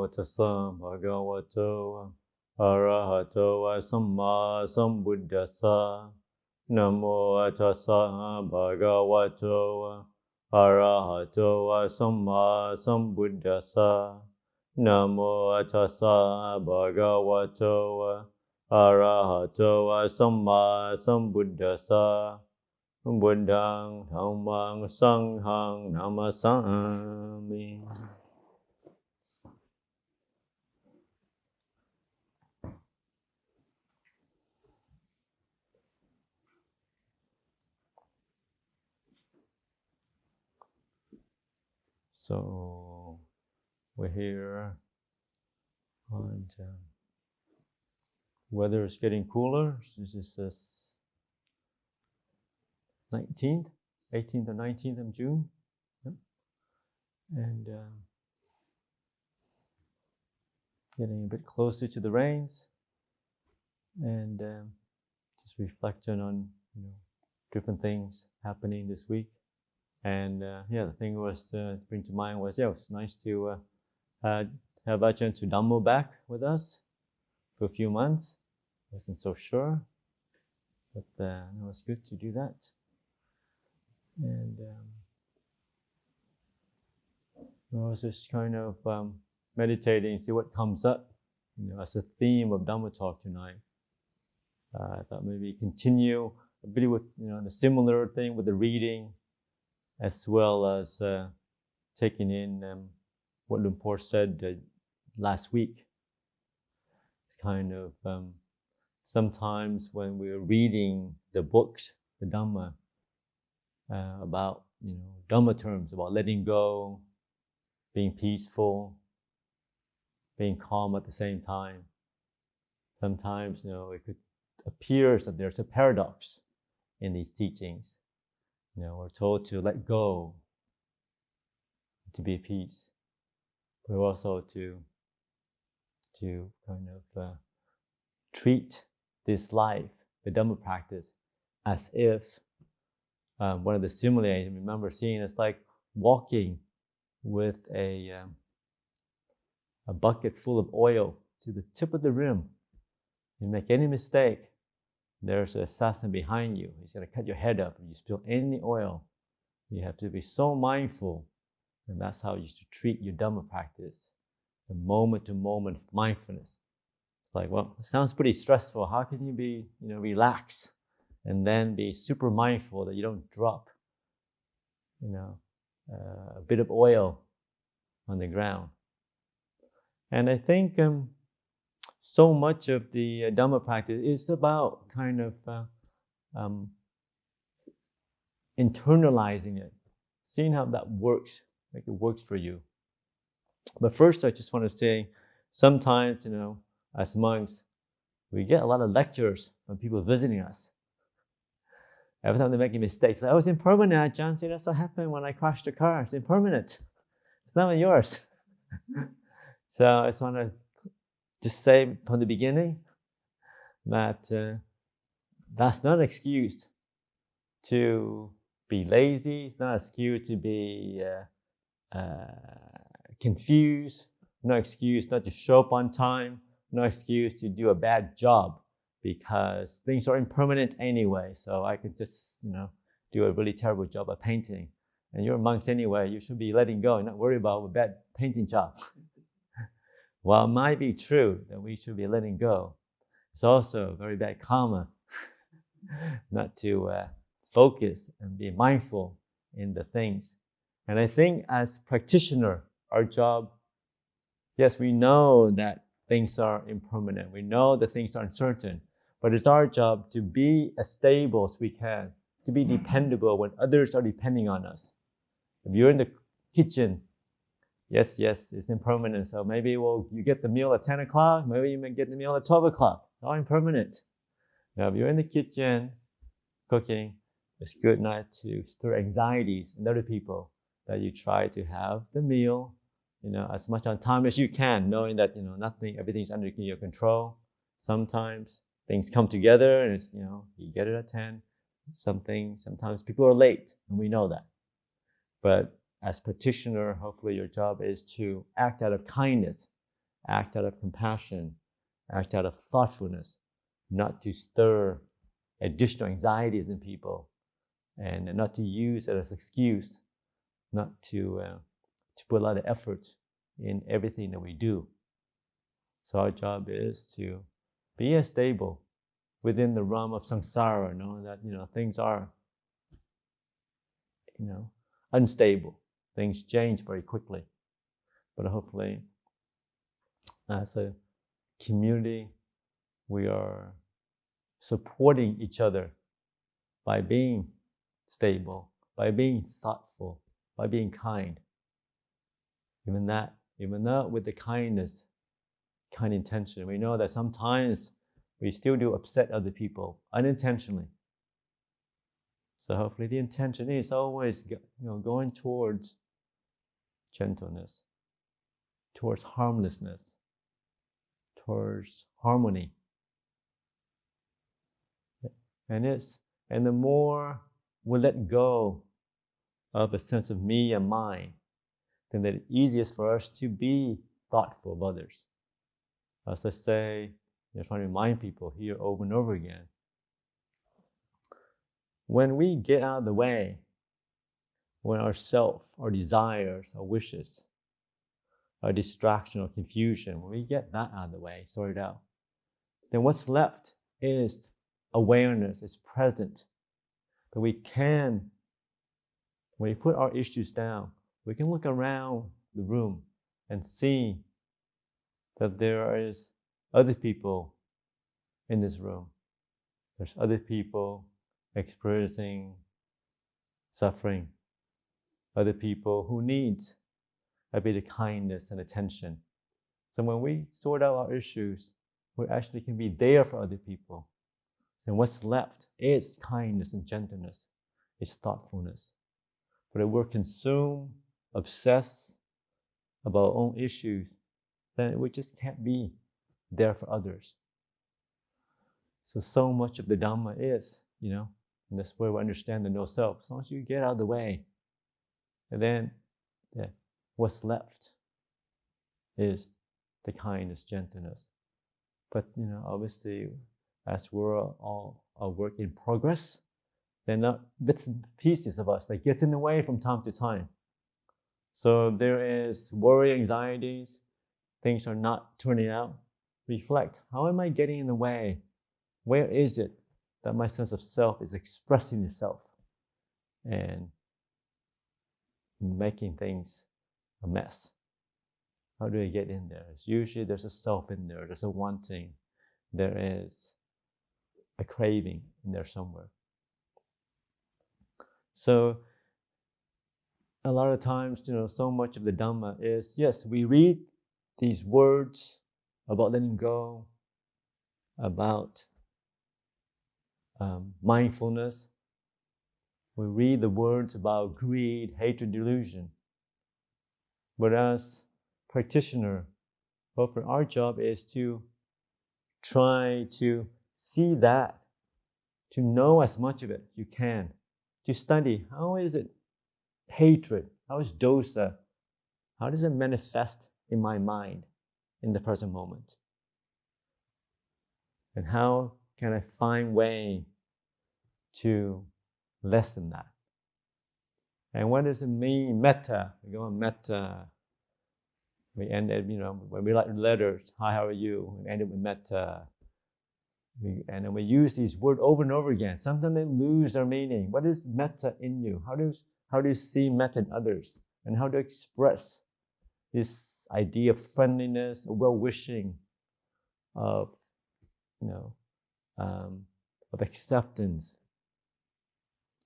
tassa bhagavato arahato samma sambuddhassa. Namo tassa bhagavato arahato samma sambuddhassa. Namo tassa bhagavato arahato samma sambuddhassa. Buddhang dhammang sanghang namasami. So we're here and weather is getting cooler. This is 18th or 19th of June. Yep. And getting a bit closer to the rains, and just reflecting on different things happening this week. And the thing was to bring to mind was, it was nice to have Ajahn Dhamma back with us for a few months. Wasn't so sure, but it was good to do that. And I was just kind of meditating, see what comes up, as a theme of Dhamma talk tonight. I thought maybe continue a bit with the similar thing with the reading, as well as taking in what Lumpur said last week. It's kind of sometimes when we're reading the books, the Dhamma, about Dhamma terms, about letting go, being peaceful, being calm at the same time. Sometimes it could appear that there's a paradox in these teachings. We're told to let go, to be at peace, but also to kind of treat this life, the Dhamma practice, as if one of the stimuli I remember seeing is like walking with a bucket full of oil to the tip of the rim. You make any mistake, there's an assassin behind you. He's going to cut your head up if you spill any oil. You have to be so mindful, and that's how you should treat your Dhamma practice. The moment-to-moment mindfulness. It's like, well, it sounds pretty stressful. How can you be, relaxed and then be super mindful that you don't drop, a bit of oil on the ground? And I think so much of the Dhamma practice is about kind of internalizing it, seeing how that works, like it works for you. But first, I just want to say, sometimes, as monks, we get a lot of lectures from people visiting us. Every time they're making mistakes, like, oh, it's impermanent, Ajahn. See, that's what happened when I crashed the car. It's impermanent. It's not yours. So I just want to just say from the beginning that that's not an excuse to be lazy. It's not an excuse to be confused. No excuse not to show up on time. No excuse to do a bad job, because things are impermanent anyway. So I could just, do a really terrible job of painting. And you're monks anyway. You should be letting go and not worry about a bad painting job. While it might be true that we should be letting go, it's also a very bad karma not to focus and be mindful in the things. And I think as practitioner, our job, yes, we know that things are impermanent. We know that things are uncertain. But it's our job to be as stable as we can, to be dependable when others are depending on us. If you're in the kitchen, yes, it's impermanent. So maybe you get the meal at 10 o'clock, maybe you may get the meal at 12 o'clock. It's all impermanent. Now, if you're in the kitchen cooking, it's good not to stir anxieties in other people, that you try to have the meal, as much on time as you can, knowing that, everything's under your control. Sometimes things come together and it's, you get it at 10. Sometimes people are late, and we know that. But as practitioner, hopefully your job is to act out of kindness, act out of compassion, act out of thoughtfulness, not to stir additional anxieties in people, and not to use it as an excuse, not to put a lot of effort in everything that we do. So our job is to be stable within the realm of samsara, that things are unstable. Things change very quickly. But hopefully, as a community, we are supporting each other by being stable, by being thoughtful, by being kind. Even though with the kindness, kind intention, we know that sometimes we still do upset other people unintentionally. So hopefully the intention is always going towards gentleness, towards harmlessness, towards harmony. And the more we let go of a sense of me and mine, then the easiest for us to be thoughtful of others. As I say, trying to remind people here over and over again, when we get out of the way, when our self, our desires, our wishes, our distraction or confusion, when we get that out of the way, sorted out, then what's left is awareness, is present. That we can, when we put our issues down, we can look around the room and see that there is other people in this room. There's other people experiencing suffering, other people who need a bit of kindness and attention. So when we sort out our issues, we actually can be there for other people. And what's left is kindness and gentleness, is thoughtfulness. But if we're consumed, obsessed about our own issues, then we just can't be there for others. So much of the Dhamma is, and that's where we understand the no-self. As long as you get out of the way, and then what's left is the kindness, gentleness. But, obviously, as we're all a work in progress, there are not bits and pieces of us that gets in the way from time to time. So there is worry, anxieties, things are not turning out. Reflect, how am I getting in the way? Where is it that my sense of self is expressing itself and making things a mess? How do I get in there? It's usually there's a self in there, there's a wanting, there is a craving in there somewhere. So a lot of times, so much of the Dhamma is, yes, we read these words about letting go, about mindfulness. We read the words about greed, hatred, delusion. But as practitioner, hopefully our job is to try to see that, to know as much of it as you can, to study how is it hatred, how is dosa, how does it manifest in my mind in the present moment? And how can I find way to lessen that? And what does it mean, metta? We go on metta. We end it, when we write letters, hi, how are you? We end it with metta. And then we use these words over and over again. Sometimes they lose their meaning. What is metta in you? How do you see metta in others? And how to express this idea of friendliness, well-wishing, of acceptance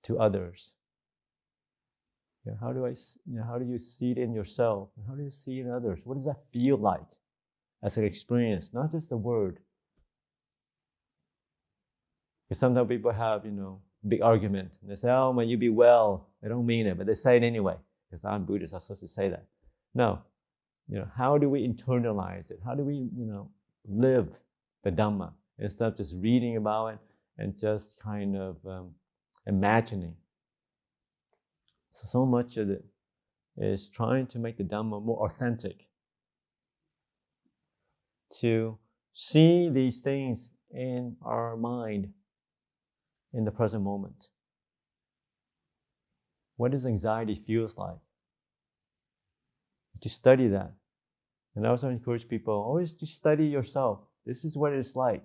to others? How do you see it in yourself? How do you see it in others? What does that feel like as an experience? Not just a word. Because sometimes people have, big argument. And they say, oh, when you be well, they don't mean it, but they say it anyway. Because I'm Buddhist, I'm supposed to say that. No. How do we internalize it? How do we, live the Dhamma instead of just reading about it and just kind of imagining? So much of it is trying to make the Dhamma more authentic. to see these things in our mind in the present moment. What does anxiety feels like? To study that. And I also encourage people always to study yourself. This is what it's like.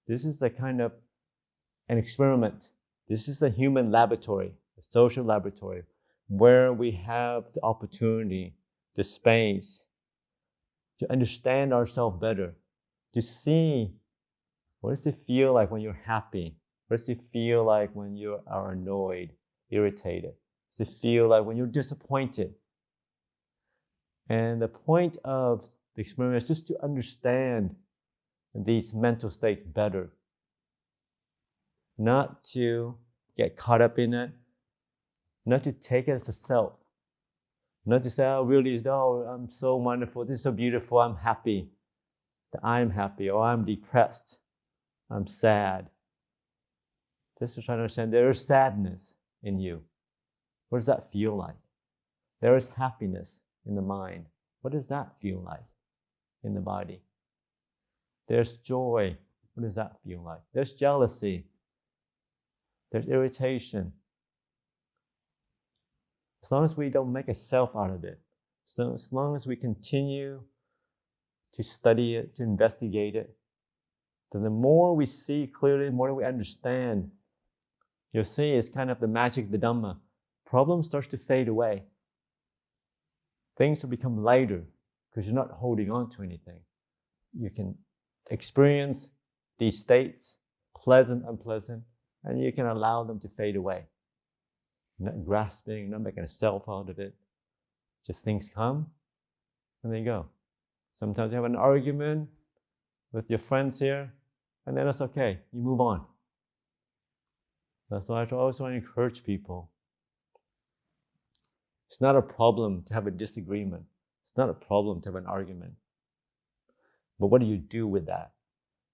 This is the kind of an experiment. This is the human laboratory, the social laboratory, where we have the opportunity, the space to understand ourselves better, to see what does it feel like when you're happy? What does it feel like when you are annoyed, irritated? What does it feel like when you're disappointed? And the point of the experiment is just to understand these mental states better, not to get caught up in it, not to take it as a self, not to say, oh, really, oh, I'm so wonderful, this is so beautiful, I'm happy, that I'm happy, or I'm depressed, I'm sad. Just to try to understand there is sadness in you. What does that feel like? There is happiness in the mind. What does that feel like in the body? There's joy. What does that feel like? There's jealousy. There's irritation. As long as we don't make a self out of it, so as long as we continue to study it, to investigate it, then the more we see clearly, the more we understand, you'll see it's kind of the magic of the Dhamma. Problem starts to fade away. Things will become lighter because you're not holding on to anything. You can experience these states, pleasant, unpleasant, and you can allow them to fade away. You're not grasping, not making a self out of it. Just things come and they go. Sometimes you have an argument with your friends here, and then it's okay. You move on. That's why I always want to encourage people. It's not a problem to have a disagreement. It's not a problem to have an argument. But what do you do with that?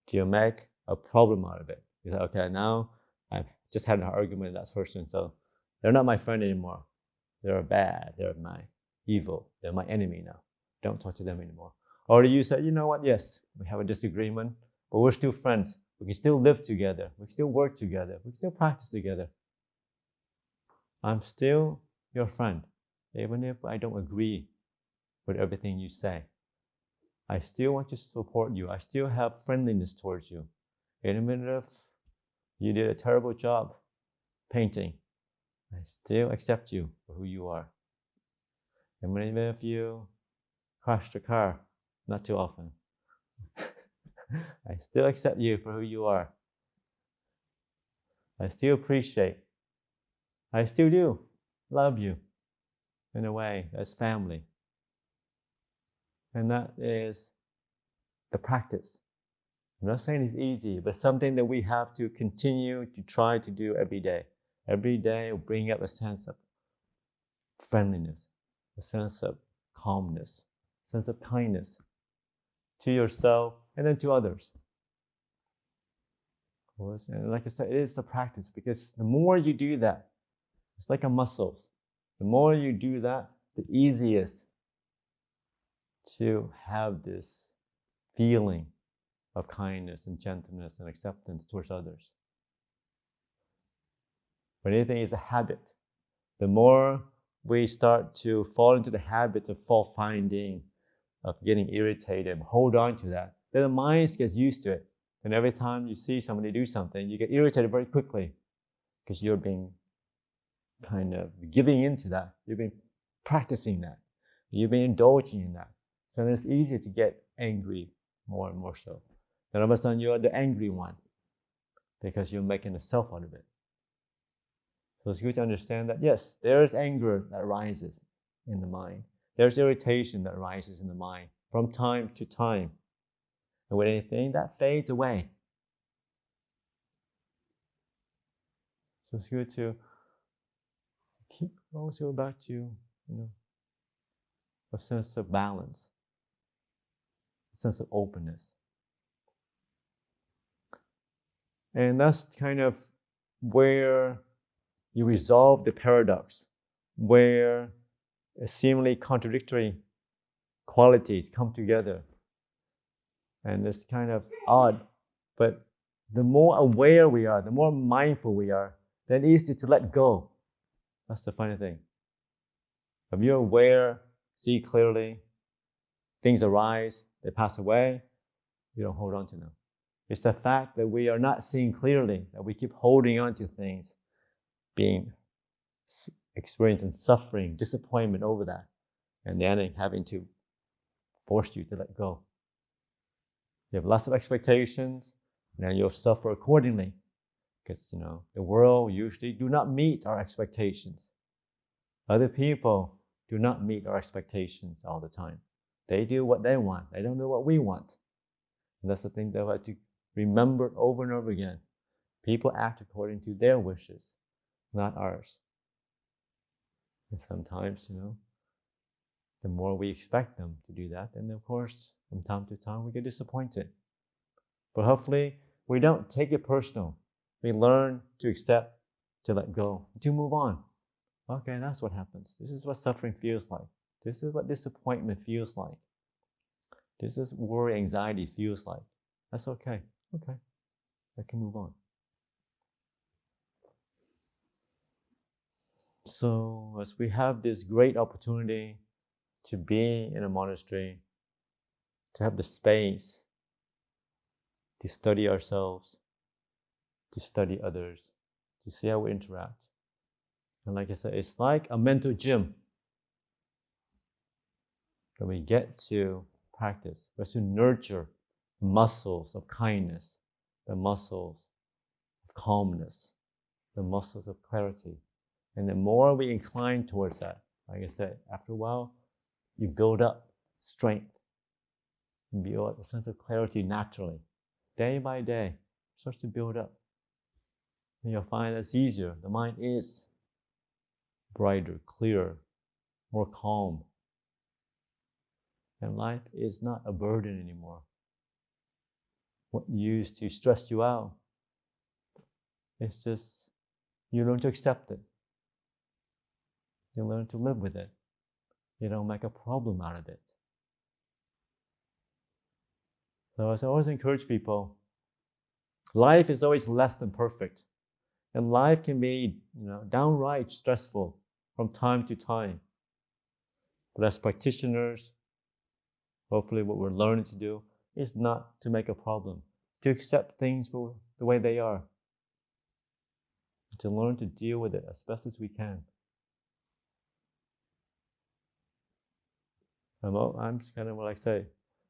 Do you make a problem out of it? You say, okay, now I've just had an argument with that person, so they're not my friend anymore. They're bad. They're my evil. They're my enemy now. Don't talk to them anymore. Or do you say, you know what? Yes, we have a disagreement, but we're still friends. We can still live together. We can still work together. We can still practice together. I'm still your friend, even if I don't agree with everything you say. I still want to support you. I still have friendliness towards you. Even if you did a terrible job painting, I still accept you for who you are. And even if you crash the car, not too often, I still accept you for who you are. I still appreciate. I still do love you in a way as family. And that is the practice. I'm not saying it's easy, but something that we have to continue to try to do every day. Every day will bring up a sense of friendliness, a sense of calmness, a sense of kindness to yourself and then to others. And like I said, it is a practice because the more you do that, it's like a muscle. The more you do that, the easiest to have this feeling of kindness and gentleness and acceptance towards others. But anything is a habit. The more we start to fall into the habits of fault finding, of getting irritated, hold on to that, then the mind gets used to it. And every time you see somebody do something, you get irritated very quickly because you're being kind of giving into that. You've been practicing that. You've been indulging in that. So then it's easier to get angry more and more so. Then all of a sudden you're the angry one because you're making a self out of it. So it's good to understand that, yes, there's anger that rises in the mind. There's irritation that rises in the mind from time to time. And with anything, that fades away. So it's good to keep also back to, a sense of balance, a sense of openness. And that's kind of where you resolve the paradox, where seemingly contradictory qualities come together. And it's kind of odd, but the more aware we are, the more mindful we are, then it's easy to let go. That's the funny thing. If you're aware, see clearly, things arise, they pass away, you don't hold on to them. It's the fact that we are not seeing clearly, that we keep holding on to things, experiencing suffering, disappointment over that, and then having to force you to let go. You have lots of expectations, and then you'll suffer accordingly, because the world usually do not meet our expectations. Other people do not meet our expectations all the time. They do what they want. They don't do what we want. And that's the thing that we have to remember over and over again. People act according to their wishes, not ours. And sometimes, the more we expect them to do that, then of course, from time to time, we get disappointed. But hopefully, we don't take it personal. We learn to accept, to let go, to move on. Okay, that's what happens. This is what suffering feels like. This is what disappointment feels like. This is worry, anxiety feels like. That's okay. Okay, I can move on. So, as we have this great opportunity to be in a monastery, to have the space to study ourselves, to study others, to see how we interact. And like I said, it's like a mental gym that we get to practice. We have to nurture muscles of kindness, the muscles of calmness, the muscles of clarity. And the more we incline towards that, like I said, after a while, you build up strength. You build up a sense of clarity naturally. Day by day, it starts to build up. And you'll find that's easier. The mind is brighter, clearer, more calm. And life is not a burden anymore. What used to stress you out, it's just, you learn to accept it. You learn to live with it. You don't make a problem out of it. So as I always encourage people, life is always less than perfect. And life can be, downright stressful from time to time. But as practitioners, hopefully what we're learning to do is not to make a problem, to accept things for the way they are, to learn to deal with it as best as we can. I'm just kind of what I say.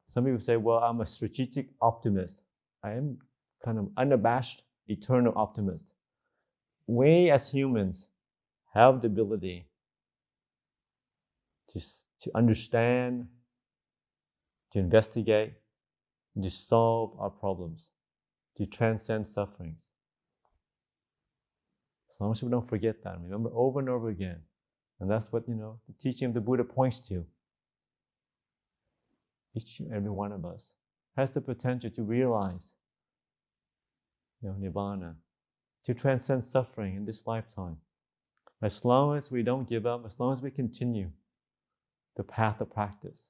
Some people say, well, I'm a strategic optimist. I am kind of unabashed, eternal optimist. We as humans have the ability to understand, to investigate, to solve our problems, to transcend sufferings. As long as we don't forget that, remember over and over again. And that's what, the teaching of the Buddha points to. Each and every one of us has the potential to realize, Nibbana, to transcend suffering in this lifetime. As long as we don't give up, as long as we continue the path of practice.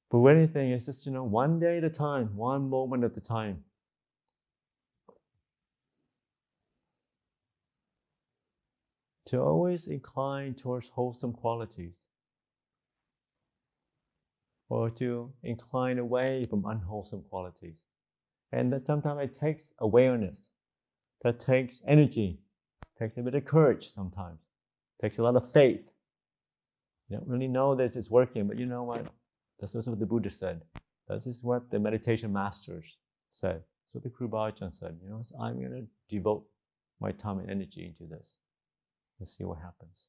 But with anything, it's just, one day at a time, one moment at a time. To always incline towards wholesome qualities, or to incline away from unwholesome qualities. And that sometimes it takes awareness, that takes energy, takes a bit of courage sometimes, takes a lot of faith. You don't really know this is working, but you know what? That's also what the Buddha said. This is what the meditation masters said. So the Ajahn said, so I'm going to devote my time and energy into this. Let's see what happens.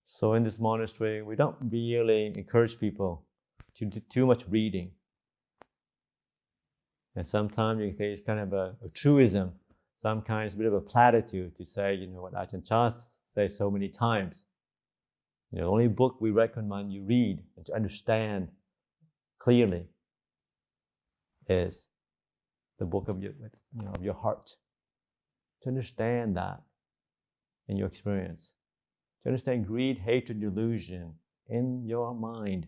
So in this monastery, we don't really encourage people to do too much reading. And sometimes you can say it's kind of a truism, some kind of bit of a platitude to say, what Ajahn Chah says so many times. The only book we recommend you read and to understand clearly is the book of your heart. To understand that in your experience. to understand greed, hatred, delusion in your mind.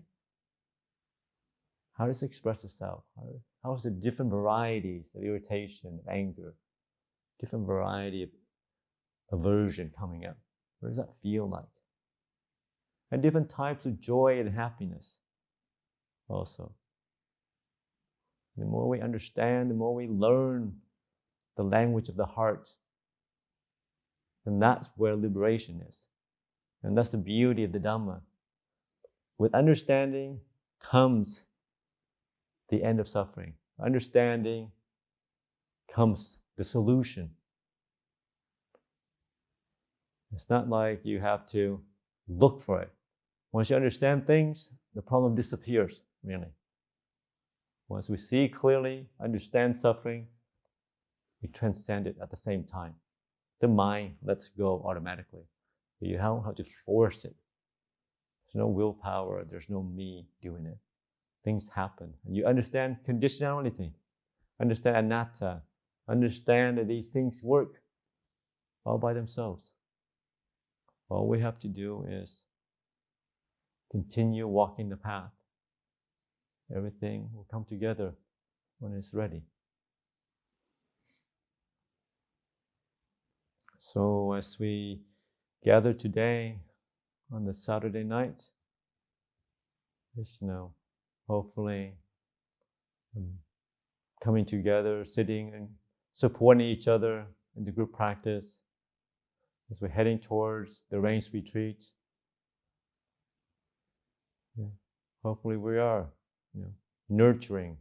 How does it express itself? How is the different varieties of irritation, of anger, different variety of aversion coming up? What does that feel like? And different types of joy and happiness also. The more we understand, the more we learn the language of the heart, and that's where liberation is. And that's the beauty of the Dhamma. With understanding comes the end of suffering. Understanding comes the solution. It's not like you have to look for it. Once you understand things, the problem disappears, really. Once we see clearly, understand suffering, we transcend it at the same time. The mind lets go automatically. But you don't have to force it. There's no willpower, there's no me doing it. Things happen. And you understand conditionality, understand anatta, understand that these things work all by themselves. All we have to do is continue walking the path. Everything will come together when it's ready. So as we gather today on the Saturday night, hopefully coming together, sitting and supporting each other in the group practice as we're heading towards the rains retreat. Hopefully we are nurturing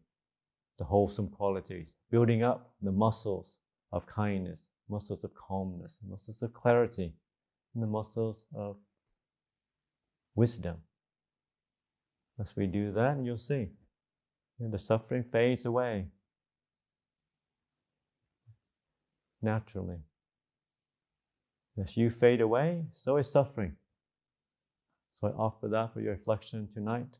the wholesome qualities, building up the muscles of kindness, muscles of calmness, muscles of clarity, and the muscles of wisdom. As we do that, you'll see the suffering fades away naturally. As you fade away, so is suffering. So I offer that for your reflection tonight.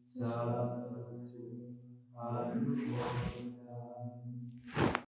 Sadhu, sadhu, sadhu,